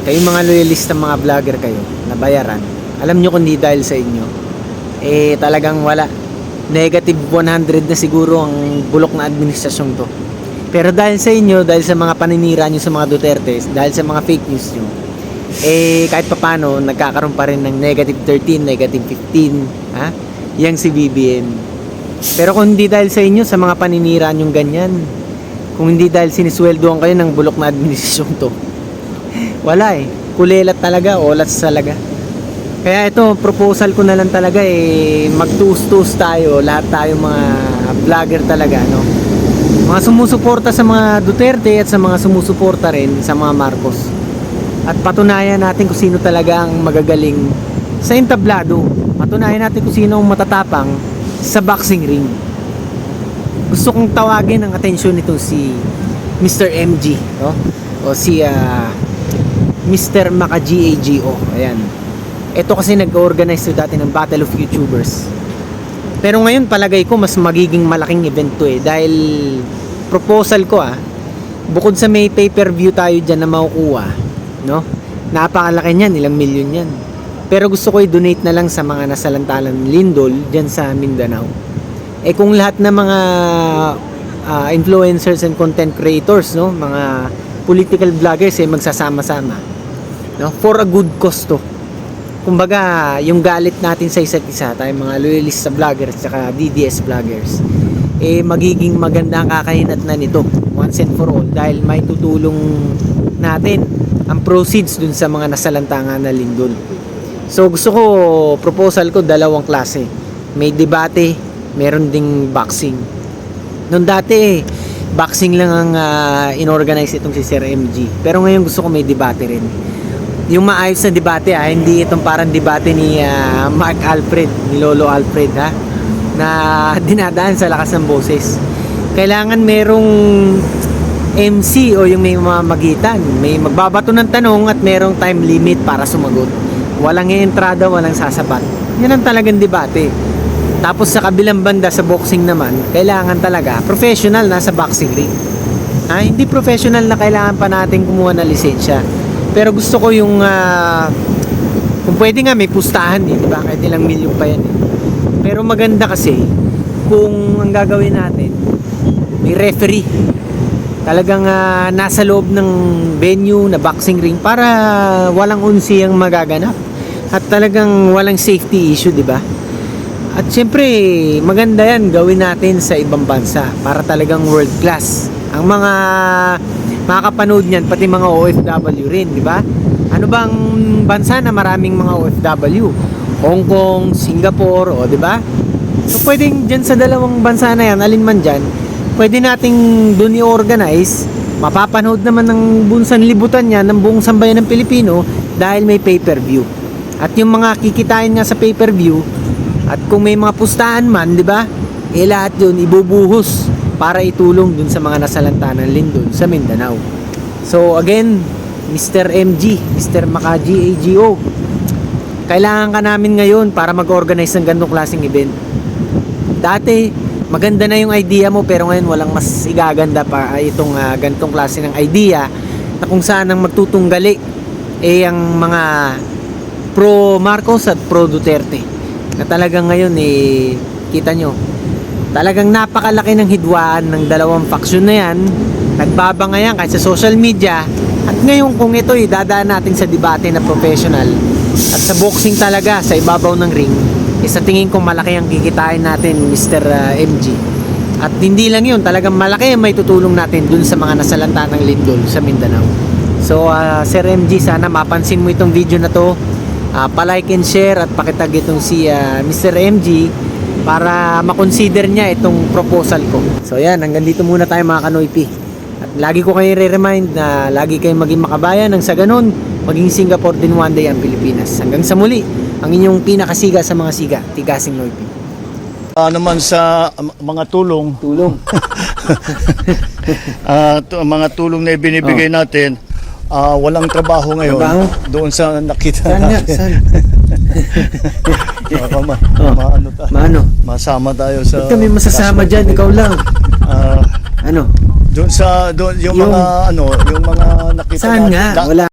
Kayong mga loyalista mga vlogger kayo na bayaran, alam nyo kung di dahil sa inyo, talagang wala. Negative 100 na siguro ang bulok na administrasyong to. Pero dahil sa inyo, dahil sa mga paninira nyo sa mga Duterte, dahil sa mga fake news nyo, kahit papano nagkakaroon pa rin ng negative 13, negative 15, ha? Yang si BBM. Pero kung hindi dahil sa inyo, sa mga paninira nyong ganyan, kung hindi dahil sinisweldoan kayo ng bulok na administrasyong to, wala kulelat talaga, olat talaga. Kaya ito, proposal ko na lang talaga magtuus-tuus tayo, lahat tayo mga vlogger talaga, no? Mga sumusuporta sa mga Duterte at sa mga sumusuporta rin sa mga Marcos. At patunayan natin kung sino talaga ang magagaling sa entablado. Patunayan natin kung sino ang matatapang sa boxing ring. Gusto kong tawagin ang atensyon nito si Mr. MG, no? O si Mr. Maka GAGO. Ayan. Ito kasi nag-organize dati ng Battle of YouTubers. Pero ngayon palagay ko mas magiging malaking event to dahil proposal ko bukod sa may pay-per-view tayo dyan na makukuha, no? Napakalaki niyan, ilang milyon yan. Pero gusto ko i-donate na lang sa mga nasalantalang lindol dyan sa Mindanao. Kung lahat ng mga influencers and content creators, no, mga political vloggers magsasama-sama, no, for a good cause to. Kumbaga, yung galit natin sa isa't isa, tayo mga loyalista vloggers at DDS vloggers, magiging maganda ang kakahinat na nito once and for all dahil may tutulong natin ang proceeds dun sa mga nasalantangan na lindol. So gusto ko, proposal ko dalawang klase. May debate, meron ding boxing. Noon dati boxing lang ang inorganize itong si Sir MG. Pero ngayon gusto ko may debate rin. Yung maayos na debate hindi itong parang debate ni Mark Alfred, ni Lolo Alfred na dinadaan sa lakas ng boses. Kailangan merong MC o yung may mamagitan, may magbabato ng tanong at merong time limit para sumagot. Walang entrada, walang sasapat. Yan ang talagang debate. Tapos sa kabilang banda sa boxing naman, kailangan talaga professional na sa boxing ring. Hindi professional na kailangan pa natin kumuha ng lisensya. Pero gusto ko yung kung pwede nga may pustahan di ba? Kahit ilang milyon pa yan Pero maganda kasi kung ang gagawin natin may referee. Talagang nasa loob ng venue na boxing ring para walang unsi ang magaganap. At talagang walang safety issue, di ba? At syempre, maganda yan gawin natin sa ibang bansa para talagang world class. Ang mga makakapanood niyan, pati mga OFW rin, di ba? Ano bang bansa na maraming mga OFW? Hong Kong, Singapore, di ba? So pwedeng dyan sa dalawang bansa na yan, alin man dyan, pwede nating doon i-organize, mapapanood naman ng buong sanlibutan niya, ng buong sambayan ng Pilipino dahil may pay-per-view. At yung mga kikitain nga sa pay-per-view, at kung may mga pustahan man, di ba? Lahat yun ibubuhos para itulong dun sa mga nasalantanan lindol sa Mindanao. So again, Mr. MG, Mr. Maka GAGO, kailangan ka namin ngayon para mag-organize ng ganitong klaseng event. Dati, maganda na yung idea mo pero ngayon walang mas igaganda pa itong ganitong klase ng idea na kung saan ang magtutunggali ang mga pro Marcos at pro Duterte na talagang ngayon kita nyo talagang napakalaki ng hidwaan ng dalawang faksyon na yan. Nagbabangayan kahit sa social media. At ngayon kung ito dadaan natin sa debate na professional at sa boxing talaga sa ibabaw ng ring, sa tingin ko malaki ang kikitain natin, Mr. MG. At hindi lang yun, talagang malaki ang may tutulong natin dun sa mga nasalantanang lindol sa Mindanao. So Sir MG, sana mapansin mo itong video na to, palike and share at pakitag itong si Mr. MG para makonsider niya itong proposal ko. So yan, hanggang dito muna tayo mga Kanoypi. At lagi ko kayo re-remind na lagi kayong maging makabayan nang sa ganun, maging Singapore din one day ang Pilipinas. Hanggang sa muli, ang inyong pinakasiga sa mga siga, Tigasing Noypi. Naman sa mga tulong. Mga tulong na ibinibigay natin, walang trabaho ngayon. Trabaho? Doon sa nakita Saan nga? natin. Saan? Maano? Masama tayo sa... Ba't kami masasama dyan? Ikaw lang. Ano? Doon yung mga yung mga nakita Saan natin. nga? Wala.